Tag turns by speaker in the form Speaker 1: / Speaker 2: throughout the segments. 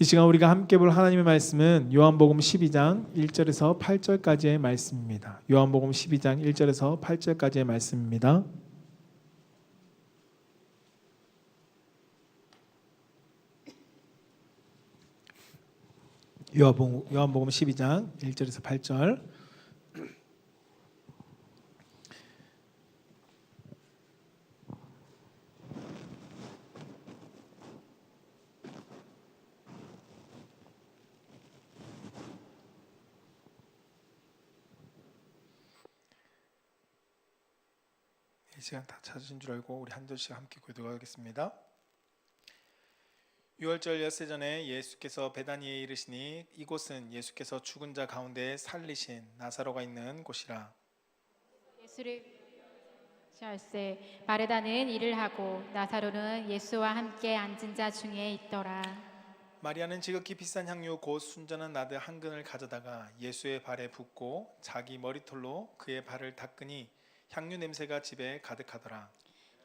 Speaker 1: 이 시간 우리가 함께 볼 하나님의 말씀은 요한복음 12장 1절에서 8절까지의 말씀입니다. 요한복음 12장 1절에서 8절까지의 말씀입니다. 요한복음 12장 1절에서 8절. 이 시간 다 찾으신 줄 알고 우리 한 절씩 함께 교도하겠습니다. 6월절 엿새 전에 예수께서 베다니에 이르시니 이곳은 예수께서 죽은 자 가운데 살리신 나사로가 있는 곳이라.
Speaker 2: 예수를 할세 마르다는 일을 하고 나사로는 예수와 함께 앉은 자 중에 있더라.
Speaker 1: 마리아는 지극히 비싼 향유 곧 순전한 나드 한 근을 가져다가 예수의 발에 붓고 자기 머리털로 그의 발을 닦으니 향유 냄새가 집에 가득하더라.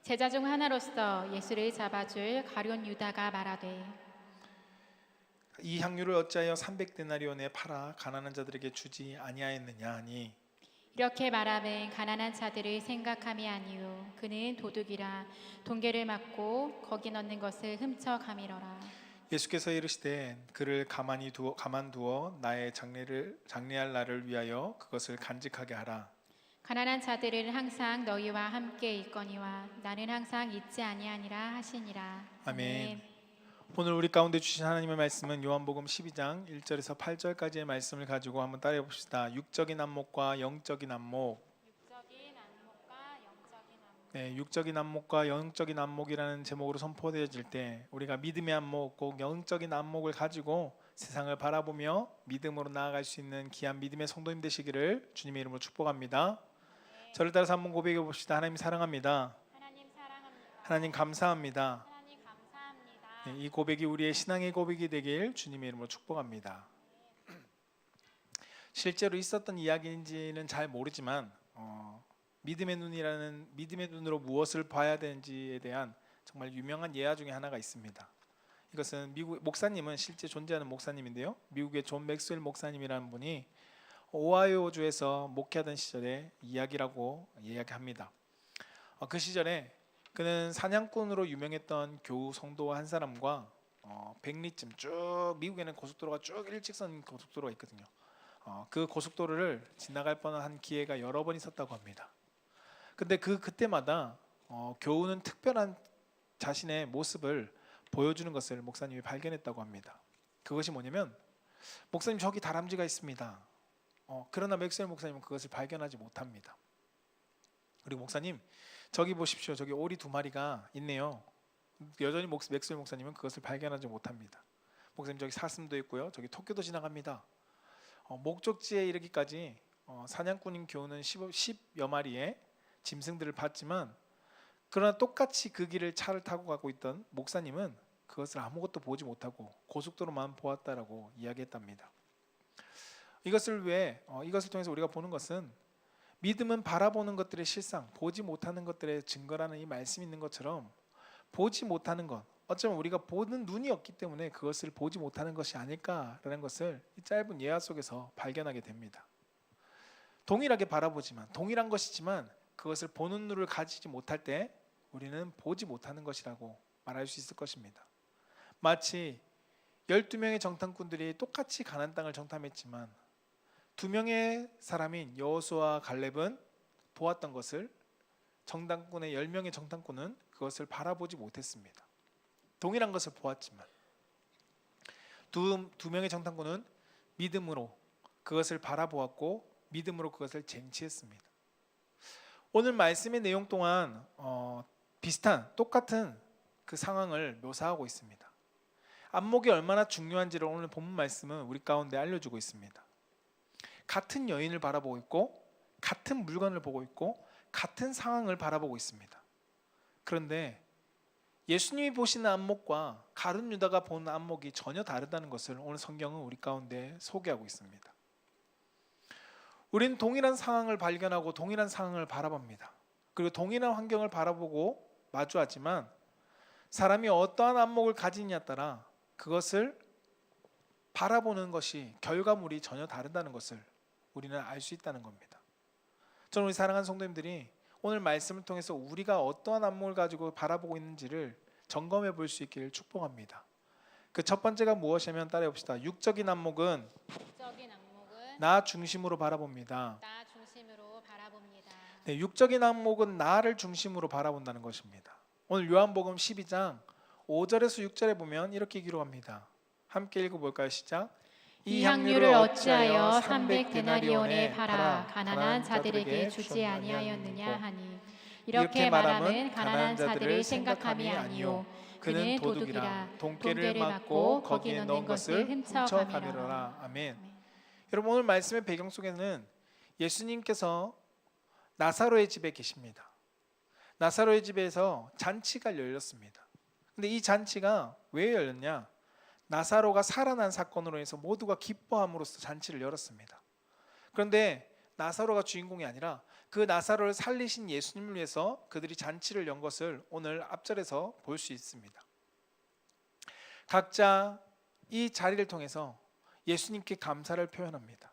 Speaker 2: 제자 중 하나로서 예수를 잡아줄 가룟 유다가 말하되
Speaker 1: 이 향유를 어찌하여 300데나리온에 팔아 가난한 자들에게 주지 아니하였느냐 하니,
Speaker 2: 이렇게 말하면 가난한 자들을 생각함이 아니요 그는 도둑이라 동계를 맞고 거기 넣는 것을 훔쳐가미러라.
Speaker 1: 예수께서 이르시되 그를 가만두어 나의 장례할 날을 위하여 그것을 간직하게 하라.
Speaker 2: 가난한 자들은 항상 너희와 함께 있거니와 나는 항상 있지 아니하니라 하시니라.
Speaker 1: 아멘. 오늘 우리 가운데 주신 하나님의 말씀은 요한복음 12장 1절에서 8절까지의 말씀을 가지고 한번 따라해 봅시다. 육적인 안목과 영적인 안목. 네, 육적인 안목과 영적인 안목이라는 제목으로 선포되어질 때 우리가 믿음의 안목, 꼭 영적인 안목을 가지고 세상을 바라보며 믿음으로 나아갈 수 있는 귀한 믿음의 성도님 되시기를 주님의 이름으로 축복합니다. 저를 따라서 한번 고백해 봅시다. 하나님 사랑합니다. 하나님 감사합니다. 네, 이 고백이 우리의 신앙의 고백이 되길 주님의 이름으로 축복합니다. 실제로 있었던 이야기인지는 잘 모르지만 믿음의 눈으로 무엇을 봐야 되는지에 대한 정말 유명한 예화 중에 하나가 있습니다. 이것은 미국 목사님은 실제 존재하는 목사님인데요. 미국의 존 맥스웰 목사님이라는 분이 오하이오주에서 목회하던 시절의 이야기라고 이야기합니다. 그 시절에 그는 사냥꾼으로 유명했던 교우 성도 한 사람과 100리쯤 쭉 미국에는 고속도로가 쭉 일직선 고속도로가 있거든요. 그 고속도로를 지나갈 뻔한 기회가 여러 번 있었다고 합니다. 근데 그때마다 교우는 특별한 자신의 모습을 보여주는 것을 목사님이 발견했다고 합니다. 그것이 뭐냐면, 목사님 저기 다람쥐가 있습니다. 그러나 맥스웰 목사님은 그것을 발견하지 못합니다. 그리고 목사님 저기 보십시오. 저기 오리 2마리가 있네요. 여전히 맥스웰 목사님은 그것을 발견하지 못합니다. 목사님 저기 사슴도 있고요. 저기 토끼도 지나갑니다. 목적지에 이르기까지 사냥꾼인 교우는 10여 마리의 짐승들을 봤지만, 그러나 똑같이 그 길을 차를 타고 가고 있던 목사님은 그것을 아무것도 보지 못하고 고속도로만 보았다라고 이야기했답니다. 이것을 통해서 우리가 보는 것은, 믿음은 바라보는 것들의 실상, 보지 못하는 것들의 증거라는 이 말씀이 있는 것처럼, 보지 못하는 것, 어쩌면 우리가 보는 눈이 없기 때문에 그것을 보지 못하는 것이 아닐까라는 것을 이 짧은 예화 속에서 발견하게 됩니다. 동일하게 바라보지만, 동일한 것이지만 그것을 보는 눈을 가지지 못할 때 우리는 보지 못하는 것이라고 말할 수 있을 것입니다. 마치 12명의 정탐꾼들이 똑같이 가나안 땅을 정탐했지만 2명의 사람인 여호수아와 갈렙은 보았던 것을 정탐꾼의 10명의 정탐꾼은 그것을 바라보지 못했습니다. 동일한 것을 보았지만 두 명의 정탐꾼은 믿음으로 그것을 바라보았고 믿음으로 그것을 쟁취했습니다. 오늘 말씀의 내용 동안 똑같은 그 상황을 묘사하고 있습니다. 안목이 얼마나 중요한지를 오늘 본문 말씀은 우리 가운데 알려주고 있습니다. 같은 여인을 바라보고 있고, 같은 물건을 보고 있고, 같은 상황을 바라보고 있습니다. 그런데 예수님이 보시는 안목과 가룟 유다가 보는 안목이 전혀 다르다는 것을 오늘 성경은 우리 가운데 소개하고 있습니다. 우리는 동일한 상황을 발견하고 동일한 상황을 바라봅니다. 그리고 동일한 환경을 바라보고 마주하지만 사람이 어떠한 안목을 가지느냐에 따라 그것을 바라보는 것이 결과물이 전혀 다르다는 것을 우리는 알 수 있다는 겁니다. 저는 우리 사랑하는 성도님들이 오늘 말씀을 통해서 우리가 어떠한 안목을 가지고 바라보고 있는지를 점검해 볼 수 있기를 축복합니다. 그 첫 번째가 무엇이냐면 따라해 봅시다. 육적인 안목은
Speaker 2: 적인 안목은
Speaker 1: 나 중심으로 바라봅니다.
Speaker 2: 나 중심으로 바라봅니다.
Speaker 1: 네, 육적인 안목은 나를 중심으로 바라본다는 것입니다. 오늘 요한복음 12장 5절에서 6절에 보면 이렇게 기록합니다. 함께 읽어볼까요? 시작.
Speaker 2: 이 향유를 어찌하여 300데나리온에 팔아 가난한 자들에게 주지 아니하였느냐 하니 이렇게 말하면 가난한 자들을 생각함이 아니요 그는 도둑이라 돈깨를 맞고 거기에 넣은 것을 훔쳐가미러라.
Speaker 1: 아멘. 여러분 오늘 말씀의 배경 속에는 예수님께서 나사로의 집에 계십니다. 나사로의 집에서 잔치가 열렸습니다. 근데 이 잔치가 왜 열렸냐? 나사로가 살아난 사건으로 해서 모두가 기뻐함으로써 잔치를 열었습니다. 그런데 나사로가 주인공이 아니라 그 나사로를 살리신 예수님을 위해서 그들이 잔치를 연 것을 오늘 앞절에서 볼 수 있습니다. 각자 이 자리를 통해서 예수님께 감사를 표현합니다.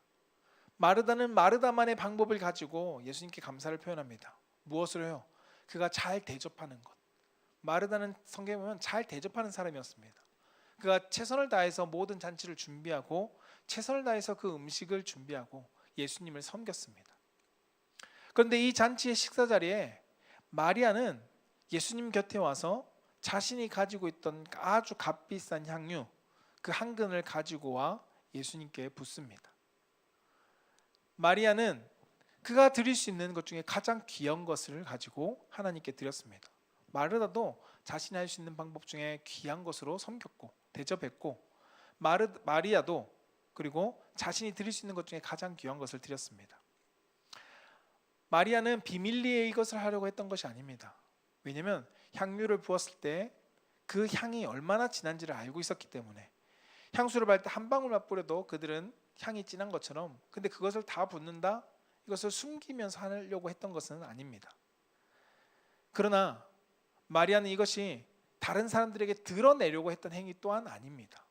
Speaker 1: 마르다는 마르다만의 방법을 가지고 예수님께 감사를 표현합니다. 무엇을 해요? 그가 잘 대접하는 것. 마르다는 성경에 보면 잘 대접하는 사람이었습니다. 그가 최선을 다해서 모든 잔치를 준비하고 최선을 다해서 그 음식을 준비하고 예수님을 섬겼습니다. 그런데 이 잔치의 식사 자리에 마리아는 예수님 곁에 와서 자신이 가지고 있던 아주 값비싼 향유 그 한 근을 가지고 와 예수님께 붓습니다. 마리아는 그가 드릴 수 있는 것 중에 가장 귀한 것을 가지고 하나님께 드렸습니다. 마르다도 자신이 할 수 있는 방법 중에 귀한 것으로 섬겼고 대접했고 마리아도 그리고 자신이 드릴 수 있는 것 중에 가장 귀한 것을 드렸습니다. 마리아는 비밀리에 이것을 하려고 했던 것이 아닙니다. 왜냐하면 향유를 부었을 때 그 향이 얼마나 진한지를 알고 있었기 때문에 향수를 바를 때 한 방울만 뿌려도 그들은 향이 진한 것처럼 근데 그것을 다 붓는다? 이것을 숨기면서 하려고 했던 것은 아닙니다. 그러나 마리아는 이것이 다른 사람들에게 드러내려고 했던 행위 또한 아닙니다.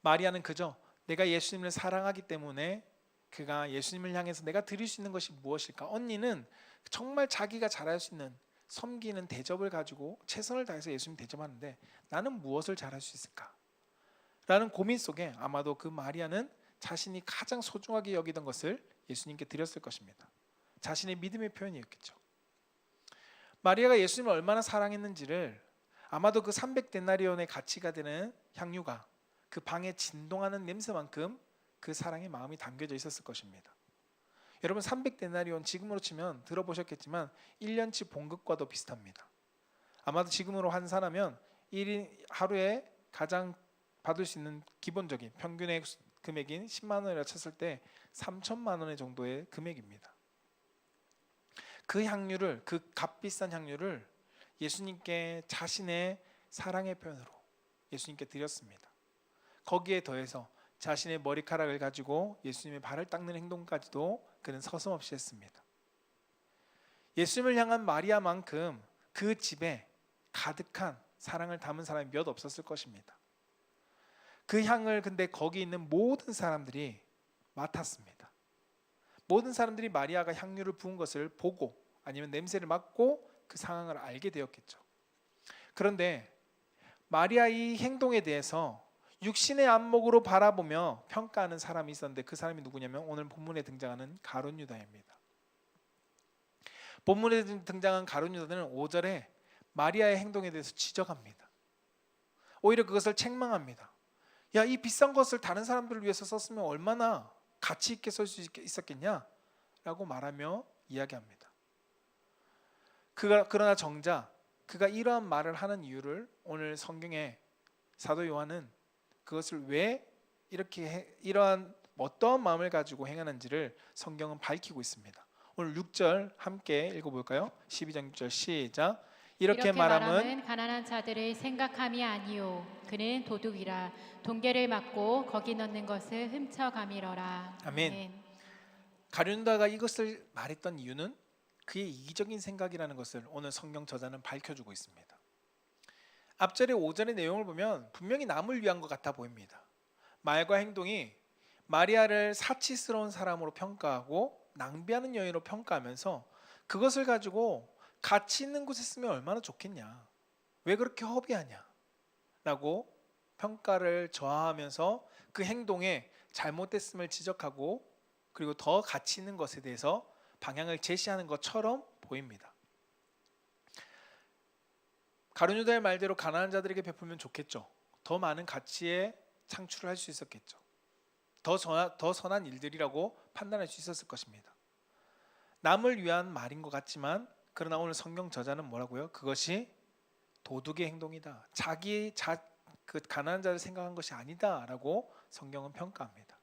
Speaker 1: 마리아는 그저 내가 예수님을 사랑하기 때문에 그가 예수님을 향해서 내가 드릴 수 있는 것이 무엇일까? 언니는 정말 자기가 잘할 수 있는 섬기는 대접을 가지고 최선을 다해서 예수님 대접하는데 나는 무엇을 잘할 수 있을까? 라는 고민 속에 아마도 그 마리아는 자신이 가장 소중하게 여기던 것을 예수님께 드렸을 것입니다. 자신의 믿음의 표현이었겠죠. 마리아가 예수님을 얼마나 사랑했는지를 아마도 그 300데나리온의 가치가 되는 향유가 그 방에 진동하는 냄새만큼 그 사랑의 마음이 담겨져 있었을 것입니다. 여러분 300데나리온 지금으로 치면 들어보셨겠지만 1년치 봉급과도 비슷합니다. 아마도 지금으로 환산하면 1인 하루에 가장 받을 수 있는 기본적인 평균의 금액인 10만 원이라 쳤을 때 3천만 원 정도의 금액입니다. 그 향유를 그 값비싼 향유를 예수님께 자신의 사랑의 표현으로 예수님께 드렸습니다. 거기에 더해서 자신의 머리카락을 가지고 예수님의 발을 닦는 행동까지도 그는 서슴없이 했습니다. 예수님을 향한 마리아만큼 그 집에 가득한 사랑을 담은 사람이 몇 없었을 것입니다. 그 향을 근데 거기 있는 모든 사람들이 맡았습니다. 모든 사람들이 마리아가 향유를 부은 것을 보고 아니면 냄새를 맡고 그 상황을 알게 되었겠죠. 그런데 마리아의 행동에 대해서 육신의 안목으로 바라보며 평가하는 사람이 있었는데 그 사람이 누구냐면 오늘 본문에 등장하는 가룟 유다입니다. 본문에 등장한 가룟 유다는 5절에 마리아의 행동에 대해서 지적합니다. 오히려 그것을 책망합니다. 야, 이 비싼 것을 다른 사람들을 위해서 썼으면 얼마나 가치 있게 쓸 수 있었겠냐? 라고 말하며 이야기합니다. 그러나 정작 그가 이러한 말을 하는 이유를 오늘 성경에 사도 요한은 그것을 왜 이렇게 이러한 어떠한 마음을 가지고 행하는지를 성경은 밝히고 있습니다. 오늘 6절 함께 읽어볼까요? 12장 6절 시작. 이렇게 말함은
Speaker 2: 가난한 자들을 생각함이 아니요 그는 도둑이라 돈깨를 맞고 거기 넣는 것을 훔쳐가미러라.
Speaker 1: 아멘. 가룟 유다가 이것을 말했던 이유는 그의 이기적인 생각이라는 것을 오늘 성경 저자는 밝혀주고 있습니다. 앞절의 5절의 내용을 보면 분명히 남을 위한 것 같아 보입니다. 말과 행동이 마리아를 사치스러운 사람으로 평가하고 낭비하는 여인으로 평가하면서 그것을 가지고 가치 있는 곳에 쓰면 얼마나 좋겠냐, 왜 그렇게 허비하냐 라고 평가를 저하하면서 그 행동에 잘못됐음을 지적하고 그리고 더 가치 있는 것에 대해서 방향을 제시하는 것처럼 보입니다. 가룟유다의 말대로 가난한 자들에게 베풀면 좋겠죠. 더 많은 가치에 창출을 할 수 있었겠죠. 더 선한 일들이라고 판단할 수 있었을 것입니다. 남을 위한 말인 것 같지만 그러나 오늘 성경 저자는 뭐라고요? 그것이 도둑의 행동이다. 그 가난한 자를 생각한 것이 아니다라고 성경은 평가합니다.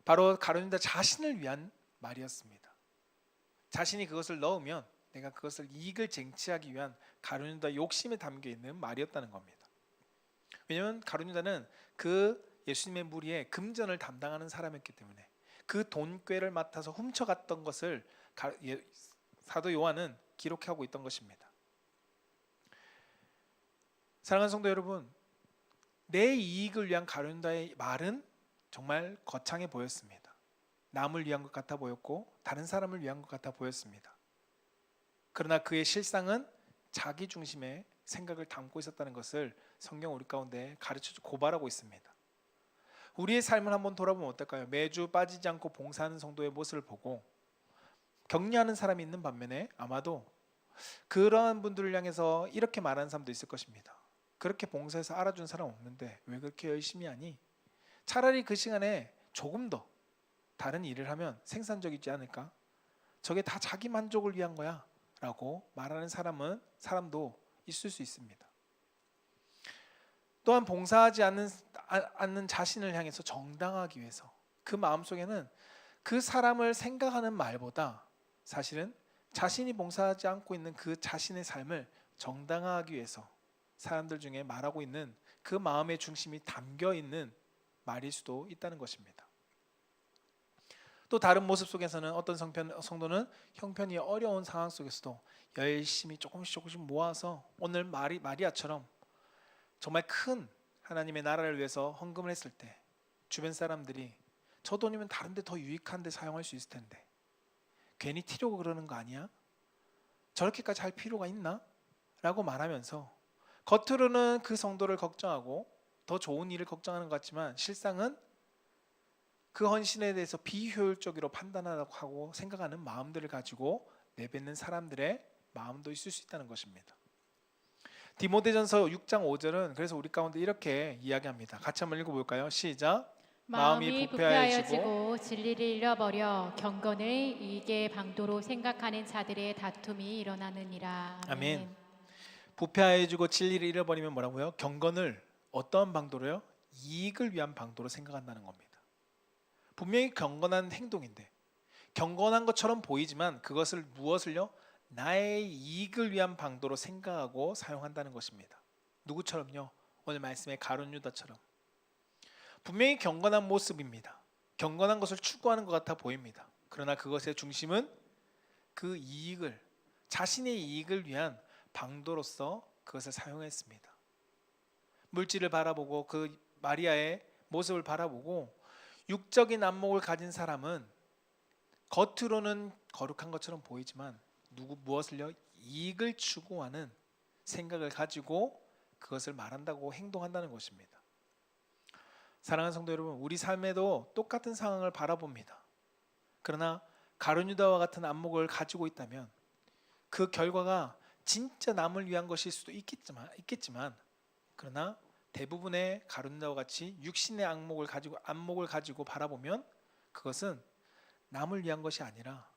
Speaker 1: 바로 가룟유다 자신을 위한 말이었습니다. 자신이 그것을 넣으면 내가 그것을 이익을 쟁취하기 위한 가룟유다 욕심에 담겨 있는 말이었다는 겁니다. 왜냐하면 가룟유다는 그 예수님의 무리에 금전을 담당하는 사람이었기 때문에 그 돈꾀를 맡아서 훔쳐갔던 것을 사도 요한은 기록하고 있던 것입니다. 사랑하는 성도 여러분, 내 이익을 위한 가룟유다의 말은 정말 거창해 보였습니다. 남을 위한 것 같아 보였고 다른 사람을 위한 것 같아 보였습니다. 그러나 그의 실상은 자기 중심의 생각을 담고 있었다는 것을 성경 우리 가운데 가르쳐 고발하고 있습니다. 우리의 삶을 한번 돌아보면 어떨까요? 매주 빠지지 않고 봉사하는 성도의 모습을 보고 격려하는 사람이 있는 반면에 아마도 그러한 분들을 향해서 이렇게 말하는 사람도 있을 것입니다. 그렇게 봉사해서 알아준 사람 없는데 왜 그렇게 열심히 하니? 차라리 그 시간에 조금 더 다른 일을 하면 생산적이지 않을까? 저게 다 자기 만족을 위한 거야 라고 말하는 사람도 있을 수 있습니다. 또한 봉사하지 않는 자신을 향해서 정당하기 위해서 그 마음속에는 그 사람을 생각하는 말보다 사실은 자신이 봉사하지 않고 있는 그 자신의 삶을 정당화하기 위해서 사람들 중에 말하고 있는 그 마음의 중심이 담겨 있는 말일 수도 있다는 것입니다. 또 다른 모습 속에서는 어떤 성도는 형편이 어려운 상황 속에서도 열심히 조금씩 모아서 오늘 마리아처럼 정말 큰 하나님의 나라를 위해서 헌금을 했을 때 주변 사람들이 저 돈이면 다른 데 더 유익한 데 사용할 수 있을 텐데 괜히 튀려고 그러는 거 아니야? 저렇게까지 할 필요가 있나? 라고 말하면서 겉으로는 그 성도를 걱정하고 더 좋은 일을 걱정하는 것 같지만 실상은 그 헌신에 대해서 비효율적으로 판단하고 생각하는 마음들을 가지고 내뱉는 사람들의 마음도 있을 수 있다는 것입니다. 디모데전서 6장 5절은 그래서 우리 가운데 이렇게 이야기합니다. 같이 한번 읽어볼까요? 시작.
Speaker 2: 마음이 부패하여지고 진리를 잃어버려 경건을 이익의 방도로 생각하는 자들의 다툼이 일어나느니라.
Speaker 1: 아멘. 부패하여지고 진리를 잃어버리면 뭐라고요? 경건을 어떠한 방도로요? 이익을 위한 방도로 생각한다는 겁니다. 분명히 경건한 행동인데 경건한 것처럼 보이지만 그것을 무엇을요? 나의 이익을 위한 방도로 생각하고 사용한다는 것입니다. 누구처럼요? 오늘 말씀의 가룟유다처럼 분명히 경건한 모습입니다. 경건한 것을 추구하는 것 같아 보입니다. 그러나 그것의 중심은 그 이익을 자신의 이익을 위한 방도로서 그것을 사용했습니다. 물질을 바라보고 그 마리아의 모습을 바라보고 육적인 안목을 가진 사람은 겉으로는 거룩한 것처럼 보이지만 무엇을요? 이익을 추구하는 생각을 가지고 그것을 말한다고 행동한다는 것입니다. 사랑하는 성도 여러분, 우리 삶에도 똑같은 상황을 바라봅니다. 그러나 가룟유다와 같은 안목을 가지고 있다면 그 결과가 진짜 남을 위한 것일 수도 있겠지만 그러나 대부분의 가룟유다와 같이 육신의 안목을 가지고 바라보면 그것은 남을 위한 것이 아니라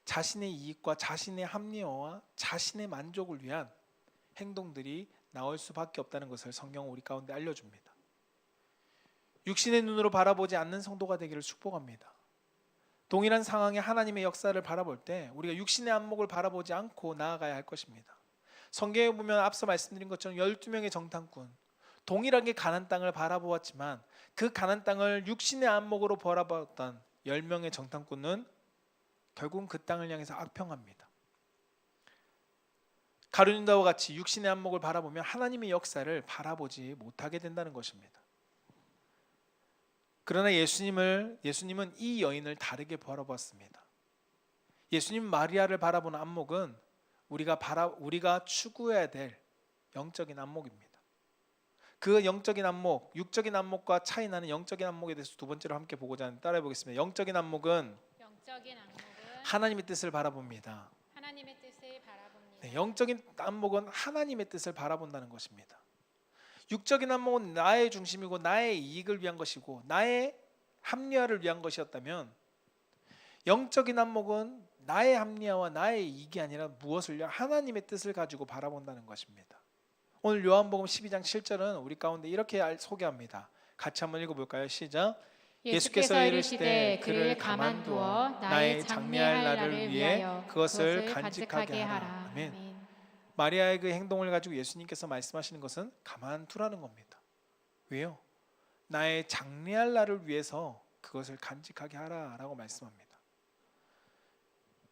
Speaker 1: 자신의 이익과 자신의 합리화와 자신의 만족을 위한 행동들이 나올 수밖에 없다는 것을 성경은 우리 가운데 알려줍니다. 육신의 눈으로 바라보지 않는 성도가 되기를 축복합니다. 동일한 상황에 하나님의 역사를 바라볼 때 우리가 육신의 안목을 바라보지 않고 나아가야 할 것입니다. 성경에 보면 앞서 말씀드린 것처럼 12명의 정탐꾼 동일하게 가나안 땅을 바라보았지만 그 가나안 땅을 육신의 안목으로 바라보았던 10명의 정탐꾼은 결국은 그 땅을 향해서 악평합니다. 가룟유다와 같이 육신의 안목을 바라보며 하나님의 역사를 바라보지 못하게 된다는 것입니다. 그러나 예수님은 이 여인을 다르게 바라보았습니다. 예수님 마리아를 바라보는 안목은 우리가 추구해야 될 영적인 안목입니다. 그 영적인 안목, 육적인 안목과 차이 나는 영적인 안목에 대해서 두 번째로 함께 보고자 하는데 따라해 보겠습니다. 영적인 안목은 하나님의 뜻을 바라봅니다.
Speaker 2: 하나님의 뜻을 바라봅니다.
Speaker 1: 네, 영적인 안목은 하나님의 뜻을 바라본다는 것입니다. 육적인 안목은 나의 중심이고 나의 이익을 위한 것이고 나의 합리화를 위한 것이었다면, 영적인 안목은 나의 합리화와 나의 이익이 아니라 무엇을 위한 하나님의 뜻을 가지고 바라본다는 것입니다. 오늘 요한복음 12장 7절은 우리 가운데 이렇게 소개합니다. 같이 한번 읽어볼까요? 시작. 예수께서 이르시되 그를 가만두어 나의 장래할 날을 위해 그것을 간직하게 하라. 아멘. 마리아의 그 행동을 가지고 예수님께서 말씀하시는 것은 가만두라는 겁니다. 왜요? 나의 장래할 날을 위해서 그것을 간직하게 하라라고 말씀합니다.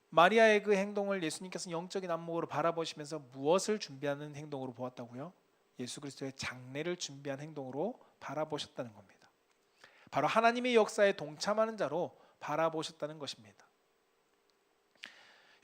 Speaker 1: 마리아의 그 행동을 예수님께서 영적인 안목으로 바라보시면서 무엇을 준비하는 행동으로 보았다고요? 예수 그리스도의 장래를 준비한 행동으로 바라보셨다는 겁니다. 바로 하나님의 역사에 동참하는 자로 바라보셨다는 것입니다.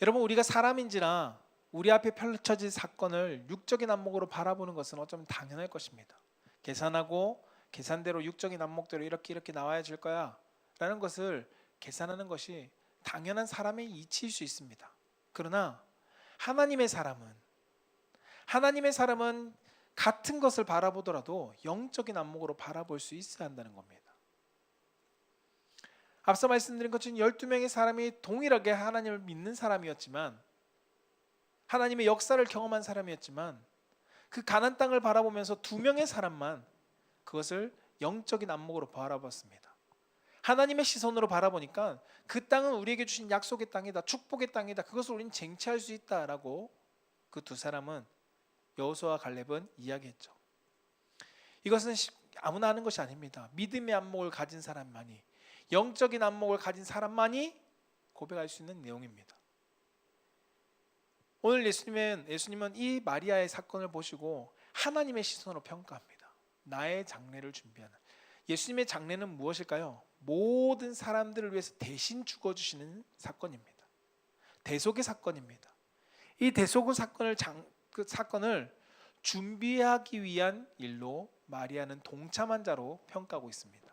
Speaker 1: 여러분, 우리가 사람인지라 우리 앞에 펼쳐진 사건을 육적인 안목으로 바라보는 것은 어쩌면 당연할 것입니다. 계산하고 계산대로 육적인 안목대로 이렇게 나와야 질 거야 라는 것을 계산하는 것이 당연한 사람의 이치일 수 있습니다. 그러나 하나님의 사람은 같은 것을 바라보더라도 영적인 안목으로 바라볼 수 있어야 한다는 겁니다. 앞서 말씀드린 것처럼 12명의 사람이 동일하게 하나님을 믿는 사람이었지만, 하나님의 역사를 경험한 사람이었지만, 그 가나안 땅을 바라보면서 2명의 사람만 그것을 영적인 안목으로 바라봤습니다. 하나님의 시선으로 바라보니까 그 땅은 우리에게 주신 약속의 땅이다, 축복의 땅이다, 그것을 우리는 쟁취할 수 있다라고 그 두 사람은, 여호수아와 갈렙은 이야기했죠. 이것은 아무나 하는 것이 아닙니다. 믿음의 안목을 가진 사람만이, 영적인 안목을 가진 사람만이 고백할 수 있는 내용입니다. 오늘 예수님은 이 마리아의 사건을 보시고 하나님의 시선으로 평가합니다. 나의 장래를 준비하는. 예수님의 장래는 무엇일까요? 모든 사람들을 위해서 대신 죽어주시는 사건입니다. 대속의 사건입니다. 이 대속의 사건을 준비하기 위한 일로 마리아는 동참한 자로 평가하고 있습니다.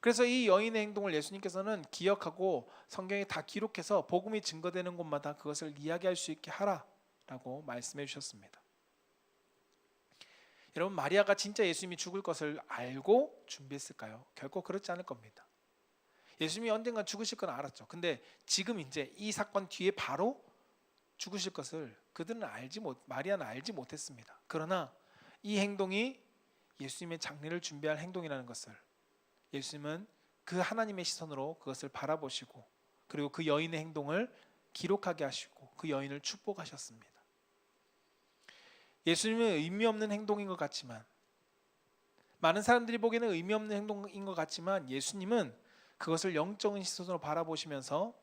Speaker 1: 그래서 이 여인의 행동을 예수님께서는 기억하고 성경에 다 기록해서 복음이 증거되는 곳마다 그것을 이야기할 수 있게 하라라고 말씀해 주셨습니다. 여러분, 마리아가 진짜 예수님이 죽을 것을 알고 준비했을까요? 결코 그렇지 않을 겁니다. 예수님이 언젠가 죽으실 건 알았죠. 근데 지금 이제 이 사건 뒤에 바로 죽으실 것을 마리아는 알지 못했습니다. 그러나 이 행동이 예수님의 장례를 준비할 행동이라는 것을 예수님은 그 하나님의 시선으로 그것을 바라보시고, 그리고 그 여인의 행동을 기록하게 하시고 그 여인을 축복하셨습니다. 예수님은 의미 없는 행동인 것 같지만, 많은 사람들이 보기에는 의미 없는 행동인 것 같지만, 예수님은 그것을 영적인 시선으로 바라보시면서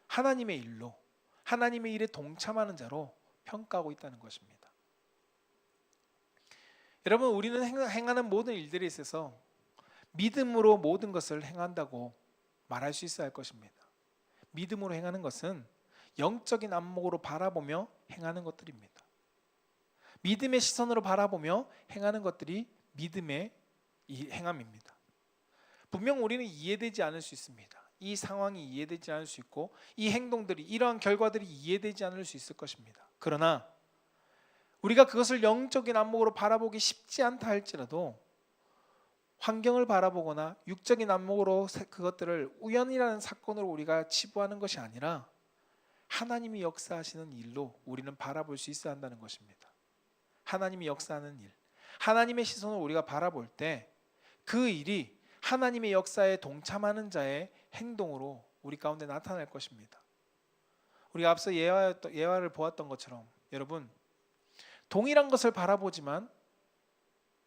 Speaker 1: 하나님의 일로, 하나님의 일에 동참하는 자로 평가하고 있다는 것입니다. 여러분, 우리는 행하는 모든 일들에 있어서 믿음으로 모든 것을 행한다고 말할 수 있어야 할 것입니다. 믿음으로 행하는 것은 영적인 안목으로 바라보며 행하는 것들입니다. 믿음의 시선으로 바라보며 행하는 것들이 믿음의 행함입니다. 분명 우리는 이해되지 않을 수 있습니다. 이 상황이 이해되지 않을 수 있고, 이 행동들이, 이러한 결과들이 이해되지 않을 수 있을 것입니다. 그러나 우리가 그것을 영적인 안목으로 바라보기 쉽지 않다 할지라도, 환경을 바라보거나 육적인 안목으로 그것들을 우연이라는 사건으로 우리가 치부하는 것이 아니라 하나님이 역사하시는 일로 우리는 바라볼 수 있어야 한다는 것입니다. 하나님이 역사하는 일, 하나님의 시선으로 우리가 바라볼 때 그 일이 하나님의 역사에 동참하는 자의 행동으로 우리 가운데 나타날 것입니다. 우리가 앞서 예화를 보았던 것처럼, 여러분, 동일한 것을 바라보지만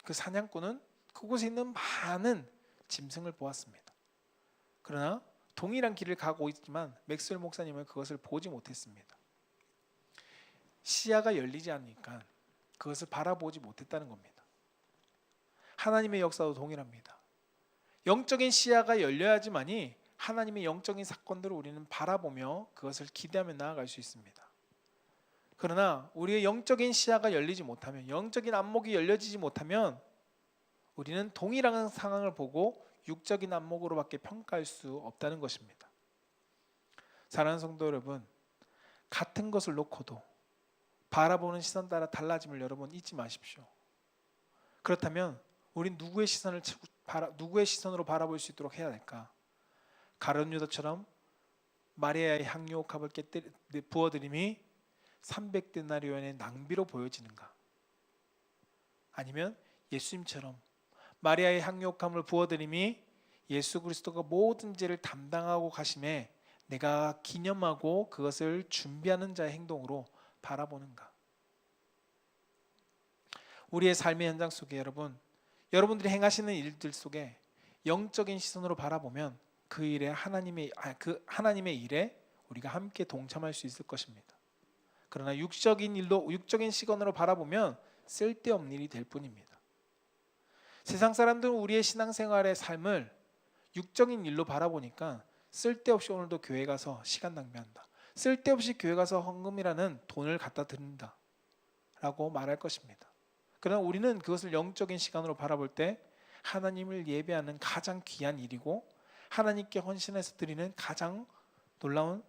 Speaker 1: 그 사냥꾼은 그곳에 있는 많은 짐승을 보았습니다. 그러나 동일한 길을 가고 있지만 맥스웰 목사님은 그것을 보지 못했습니다. 시야가 열리지 않으니까 그것을 바라보지 못했다는 겁니다. 하나님의 역사도 동일합니다. 영적인 시야가 열려야지만이 하나님의 영적인 사건들을 우리는 바라보며 그것을 기대하며 나아갈 수 있습니다. 그러나 우리의 영적인 시야가 열리지 못하면, 영적인 안목이 열려지지 못하면 우리는 동일한 상황을 보고 육적인 안목으로밖에 평가할 수 없다는 것입니다. 사랑하는 성도 여러분, 같은 것을 놓고도 바라보는 시선 따라 달라짐을 여러분 잊지 마십시오. 그렇다면 우린 누구의 시선으로 바라볼 수 있도록 해야 될까? 가룟 유다처럼 마리아의 향유옥합을 부어드림이 300데나리온의 낭비로 보여지는가? 아니면 예수님처럼 마리아의 향유옥합을 부어드림이 예수 그리스도가 모든 죄를 담당하고 가심에 내가 기념하고 그것을 준비하는 자의 행동으로 바라보는가? 우리의 삶의 현장 속에 여러분들이 행하시는 일들 속에 영적인 시선으로 바라보면 그 하나님의 일에 우리가 함께 동참할 수 있을 것입니다. 그러나 육적인 시선으로 바라보면 쓸데없는 일이 될 뿐입니다. 세상 사람들은 우리의 신앙생활의 삶을 육적인 일로 바라보니까 쓸데없이 오늘도 교회 가서 시간 낭비한다, 쓸데없이 교회 가서 헌금이라는 돈을 갖다 드린다 라고 말할 것입니다. 그러나 우리는 그것을 영적인 시간으로 바라볼 때 하나님을 예배하는 가장 귀한 일이고 하나님께 헌신해서 드리는 가장 놀라운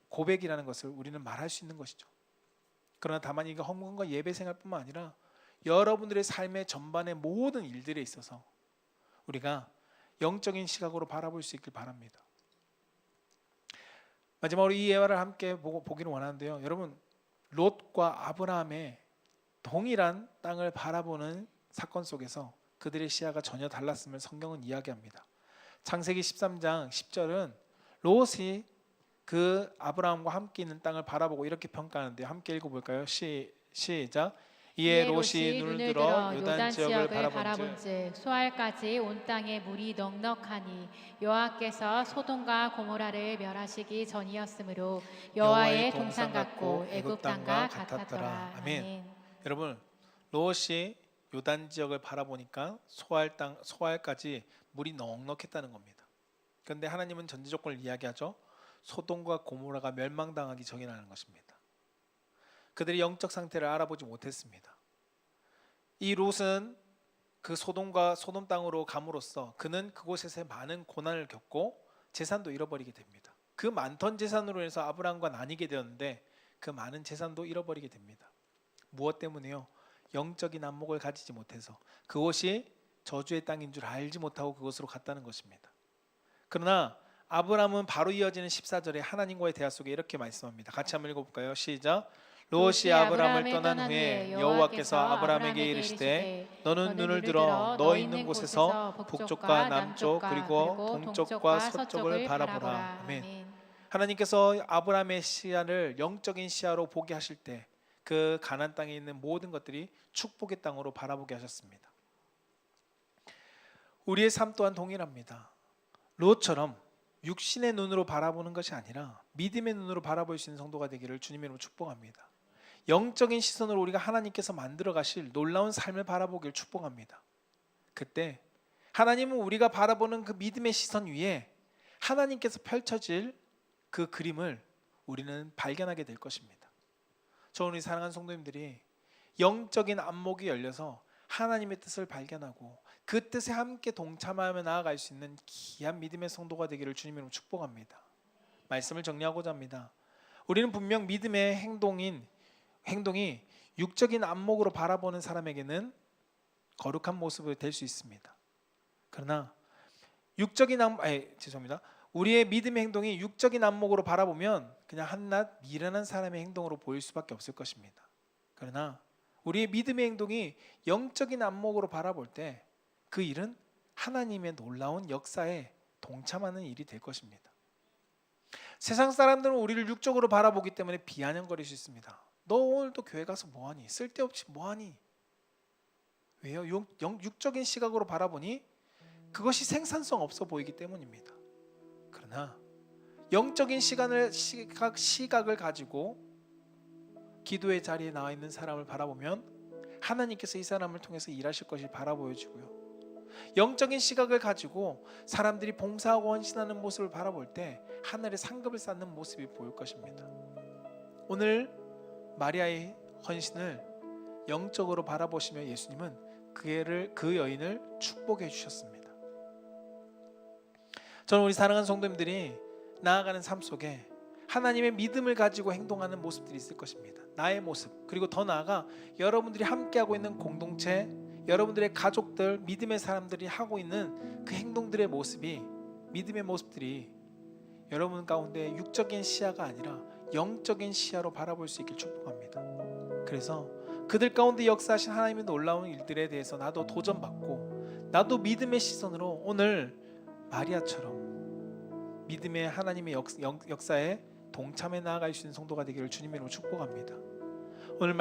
Speaker 1: 고백이라는 것을 우리는 말할 수 있는 것이죠. 그러나 다만 이게 헌금과 예배 생활뿐만 아니라 여러분들의 삶의 전반의 모든 일들에 있어서 우리가 영적인 시각으로 바라볼 수 있길 바랍니다. 마지막으로 이 예화를 함께 보기를 원하는데요. 여러분, 롯과 아브라함의 동일한 땅을 바라보는 사건 속에서 그들의 시야가 전혀 달랐음을 성경은 이야기합니다. 창세기 13장 10절은 롯이 그 아브라함과 함께 있는 땅을 바라보고 이렇게 평가하는데 함께 읽어볼까요? 시작. 이에 롯이 눈을 들어 요단 지역을 바라본즉
Speaker 2: 소알까지 온 땅에 물이 넉넉하니 여호와께서 소돔과 고모라를 멸하시기 전이었으므로 여호와의 동산 같고 애굽 땅과 같았더라. 아멘.
Speaker 1: 여러분, 롯이 요단 지역을 바라보니까 소알까지 물이 넉넉했다는 겁니다. 그런데 하나님은 전제 조건을 이야기하죠. 소돔과 고모라가 멸망당하기 전이라는 것입니다. 그들이 영적 상태를 알아보지 못했습니다. 이 롯은 그 소돔 땅으로 감으로써 그는 그곳에서 많은 고난을 겪고 재산도 잃어버리게 됩니다. 그 많던 재산으로 인해서 아브라함과 나뉘게 되었는데 그 많은 재산도 잃어버리게 됩니다. 무엇 때문에요? 영적인 안목을 가지지 못해서 그곳이 저주의 땅인 줄 알지 못하고 그곳으로 갔다는 것입니다. 그러나 아브라함은 바로 이어지는 14절에 하나님과의 대화 속에 이렇게 말씀합니다. 같이 한번 읽어볼까요? 시작. 롯이 아브라함을 떠난 후에 여호와께서 아브라함에게 이르시되 너는 눈을 들어 너 있는 곳에서 북쪽과 남쪽 그리고 동쪽과 서쪽을 바라보라. 아멘. 하나님께서 아브라함의 시야를 영적인 시야로 보게 하실 때 그 가나안 땅에 있는 모든 것들이 축복의 땅으로 바라보게 하셨습니다. 우리의 삶 또한 동일합니다. 롯처럼 육신의 눈으로 바라보는 것이 아니라 믿음의 눈으로 바라볼 수 있는 성도가 되기를 주님의 이름으로 축복합니다. 영적인 시선으로 우리가 하나님께서 만들어 가실 놀라운 삶을 바라보길 축복합니다. 그때 하나님은 우리가 바라보는 그 믿음의 시선 위에 하나님께서 펼쳐질 그 그림을 우리는 발견하게 될 것입니다. 저는 우리 사랑하는 성도님들이 영적인 안목이 열려서 하나님의 뜻을 발견하고 그 뜻에 함께 동참하며 나아갈 수 있는 귀한 믿음의 성도가 되기를 주님으로 축복합니다. 말씀을 정리하고자 합니다. 우리는 분명 믿음의 행동이 육적인 안목으로 바라보는 사람에게는 거룩한 모습이 될 수 있습니다. 그러나 우리의 믿음의 행동이 육적인 안목으로 바라보면 그냥 한낱 미련한 사람의 행동으로 보일 수밖에 없을 것입니다. 그러나 우리의 믿음의 행동이 영적인 안목으로 바라볼 때 그 일은 하나님의 놀라운 역사에 동참하는 일이 될 것입니다. 세상 사람들은 우리를 육적으로 바라보기 때문에 비아냥거릴 수 있습니다. 너 오늘도 교회 가서 뭐하니? 쓸데없이 뭐하니? 왜요? 육적인 시각으로 바라보니 그것이 생산성 없어 보이기 때문입니다. 그러나 영적인 시각을 가지고 기도의 자리에 나와 있는 사람을 바라보면 하나님께서 이 사람을 통해서 일하실 것이 바라보여지고요. 영적인 시각을 가지고 사람들이 봉사하고 헌신하는 모습을 바라볼 때 하늘의 상급을 쌓는 모습이 보일 것입니다. 오늘 마리아의 헌신을 영적으로 바라보시며 예수님은 그 여인을 축복해 주셨습니다. 저는 우리 사랑하는 성도님들이 나아가는 삶 속에 하나님의 믿음을 가지고 행동하는 모습들이 있을 것입니다. 나의 모습, 그리고 더 나아가 여러분들이 함께하고 있는 공동체, 여러분들의 가족들, 믿음의 사람들이 하고 있는 그 행동들의 모습이, 믿음의 모습들이 여러분 가운데 육적인 시야가 아니라 영적인 시야로 바라볼 수 있길 축복합니다. 그래서 그들 가운데 역사하신 하나님의 놀라운 일들에 대해서 나도 도전받고, 나도 믿음의 시선으로 오늘 마리아처럼 믿음의 하나님의 역사에 동참해 나아갈 수 있는 성도가 되기를 주님의 이름으로 축복합니다.